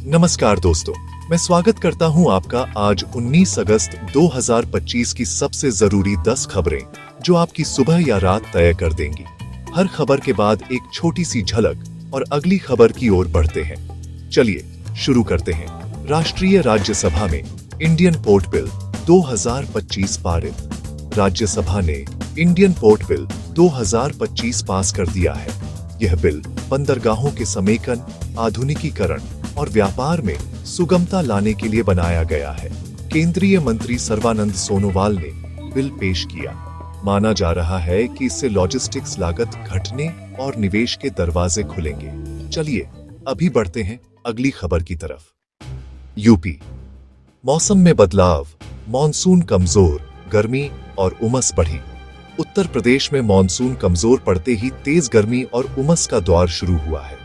नमस्कार दोस्तों, मैं स्वागत करता हूं आपका आज 19 अगस्त 2025 की सबसे जरूरी 10 खबरें जो आपकी सुबह या रात तय कर देंगी। हर खबर के बाद एक छोटी सी झलक और अगली खबर की ओर बढ़ते हैं। चलिए शुरू करते हैं। राष्ट्रीय राज्यसभा में इंडियन पोर्ट बिल 2025 पारित। राज्यसभा ने इंडियन पोर्ट बिल 2025 पास कर दिया है। यह बिल बंदरगाहों के समेकन, आधुनिकीकरण और व्यापार में सुगमता लाने के लिए बनाया गया है। केंद्रीय मंत्री सर्बानंद सोनोवाल ने बिल पेश किया। माना जा रहा है कि इससे लॉजिस्टिक्स लागत घटने और निवेश के दरवाजे खुलेंगे। चलिए अभी बढ़ते हैं अगली खबर की तरफ। यूपी। मौसम में बदलाव, मॉनसून कमजोर, गर्मी और उमस बढ़ी। उत्तर प्रदेश में मॉनसून कमजोर पड़ते ही तेज गर्मी और उमस का दौर शुरू हुआ है।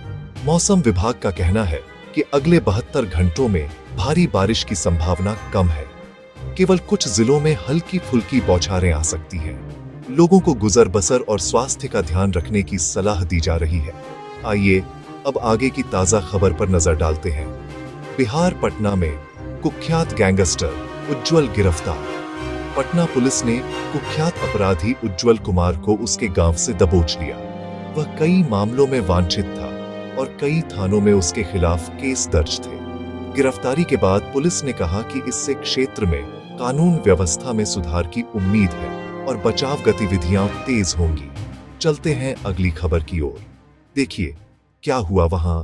मौसम विभाग का कहना है कि अगले 72 घंटों में भारी बारिश की संभावना कम है। केवल कुछ जिलों में हल्की फुल्की बौछारें आ सकती हैं। लोगों को गुजर बसर और स्वास्थ्य का ध्यान रखने की सलाह दी जा रही है। आइए अब आगे की ताजा खबर पर नजर डालते हैं। बिहार पटना में कुख्यात गैंगस्टर उज्जवल गिरफ्तार। पटना पुलिस ने कुख्यात अपराधी उज्जवल कुमार को उसके गांव से दबोच लिया। वह कई मामलों में वांछित था और कई थानों में उसके खिलाफ केस दर्ज थे। गिरफ्तारी के बाद पुलिस ने कहा कि इससे क्षेत्र में कानून व्यवस्था में सुधार की उम्मीद है और बचाव गतिविधियां तेज होंगी। चलते हैं अगली खबर की ओर। देखिए क्या हुआ वहां।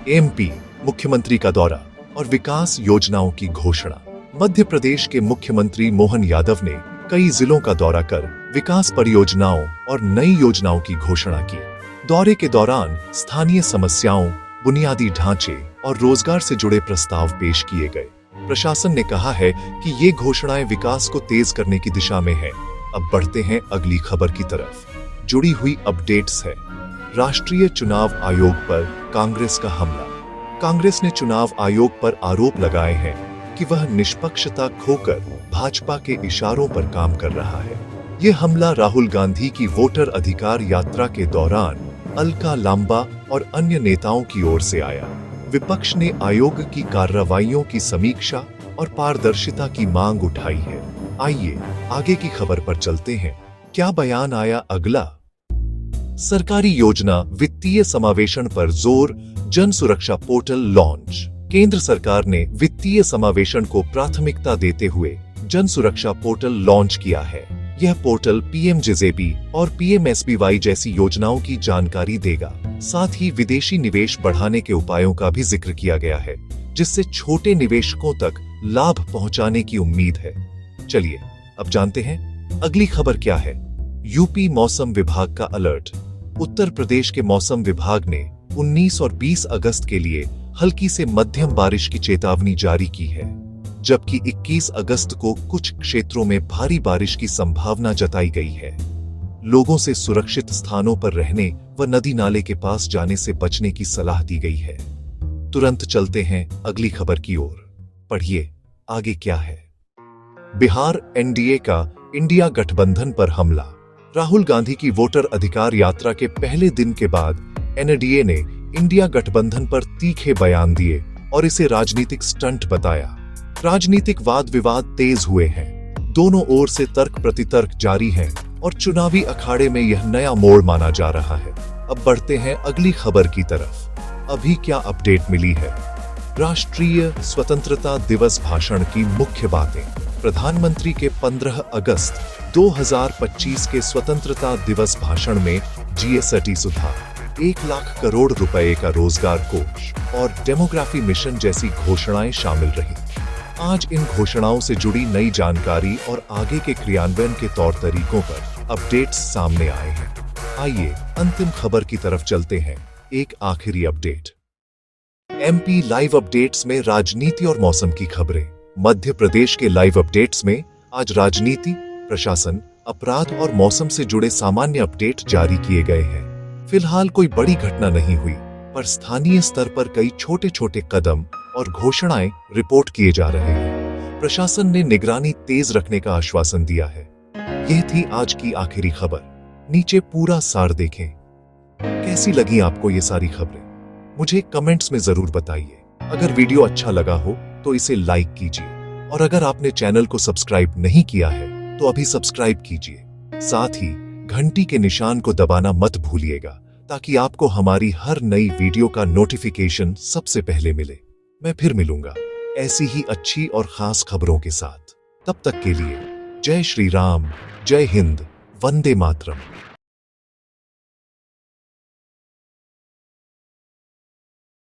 एमपी मुख्यमंत्री का दौरा और विकास योजनाओं की घोषणा। मध्य प्रदेश के मुख्यमंत्री मोहन यादव ने कई जिलों का दौरा कर विकास परियोजनाओं और नई योजनाओं की घोषणा की। दौरे के दौरान स्थानीय समस्याओं, बुनियादी ढांचे और रोजगार से जुड़े प्रस्ताव पेश किए गए। प्रशासन ने कहा है कि ये घोषणाएं विकास को तेज करने की दिशा में है। अब बढ़ते हैं अगली खबर की तरफ। जुड़ी हुई अपडेट्स है। राष्ट्रीय चुनाव आयोग पर कांग्रेस का हमला। कांग्रेस ने चुनाव आयोग पर आरोप लगाए हैं कि वह निष्पक्षता खोकर भाजपा के इशारों पर काम कर रहा है। यह हमला राहुल गांधी की वोटर अधिकार यात्रा के दौरान अलका लांबा और अन्य नेताओं की ओर से आया। विपक्ष ने आयोग की कार्रवाइयों की समीक्षा और पारदर्शिता की मांग उठाई है। आइए आगे की खबर पर चलते हैं। क्या बयान आया अगला। सरकारी योजना वित्तीय समावेशन पर जोर, जन सुरक्षा पोर्टल लॉन्च। केंद्र सरकार ने वित्तीय समावेशन को प्राथमिकता देते हुए जन सुरक्षा पोर्टल लॉन्च किया है। यह पोर्टल पीएमजेजेबी और पीएमएसबीवाई जैसी योजनाओं की जानकारी देगा। साथ ही विदेशी निवेश बढ़ाने के उपायों का भी जिक्र किया गया है, जिससे छोटे निवेशकों तक लाभ पहुंचाने की उम्मीद है। चलिए अब जानते हैं अगली खबर क्या है। यूपी मौसम विभाग का अलर्ट। उत्तर प्रदेश के मौसम विभाग ने 19 और 20 अगस्त के लिए हल्की से मध्यम बारिश की चेतावनी जारी की है, जबकि 21 अगस्त को कुछ क्षेत्रों में भारी बारिश की संभावना जताई गई है। लोगों से सुरक्षित स्थानों पर रहने व नदी नाले के पास जाने से बचने की सलाह दी गई है। तुरंत चलते हैं अगली खबर की ओर। पढ़िए आगे क्या है। बिहार एनडीए का इंडिया गठबंधन पर हमला। राहुल गांधी की वोटर अधिकार यात्रा के पहले दिन के बाद एनडीए ने इंडिया गठबंधन पर तीखे बयान दिए और इसे राजनीतिक स्टंट बताया। राजनीतिक वाद विवाद तेज हुए हैं। दोनों ओर से तर्क प्रतितर्क जारी हैं और चुनावी अखाड़े में यह नया मोड़ माना जा रहा है। अब बढ़ते हैं अगली खबर की तरफ। अभी क्या अपडेट मिली है। राष्ट्रीय स्वतंत्रता दिवस भाषण की मुख्य बातें। प्रधानमंत्री के 15 अगस्त 2025 के स्वतंत्रता दिवस भाषण में जीएसटी सुधार, 1 लाख करोड़ रुपए का रोजगार कोष और डेमोग्राफी मिशन जैसी घोषणाएं शामिल रही। आज इन घोषणाओं से जुड़ी नई जानकारी और आगे के क्रियान्वयन के तौर तरीकों पर अपडेट्स सामने आए हैं। आइए अंतिम खबर की तरफ चलते हैं। एक आखिरी अपडेट। एमपी लाइव अपडेट्स में राजनीति और मौसम की खबरें। मध्य प्रदेश के लाइव अपडेट्स में आज राजनीति, प्रशासन, अपराध और मौसम से जुड़े सामान्य अपडेट जारी किए गए हैं। फिलहाल कोई बड़ी घटना नहीं हुई, पर स्थानीय स्तर पर कई छोटे छोटे कदम और घोषणाएं रिपोर्ट किए जा रहे हैं। प्रशासन ने निगरानी तेज रखने का आश्वासन दिया है। यह थी आज की आखिरी खबर। नीचे पूरा सार देखें। कैसी लगी आपको ये सारी खबरें? मुझे कमेंट्स में जरूर बताइए। अगर वीडियो अच्छा लगा हो तो इसे लाइक कीजिए और अगर आपने चैनल को सब्सक्राइब नहीं किया है तो अभी सब्सक्राइब कीजिए। साथ ही घंटी के निशान को दबाना मत भूलिएगा ताकि आपको हमारी हर नई वीडियो का नोटिफिकेशन सबसे पहले मिले। मैं फिर मिलूंगा ऐसी ही अच्छी और खास खबरों के साथ। तब तक के लिए जय श्री राम, जय हिंद, वंदे मातरम।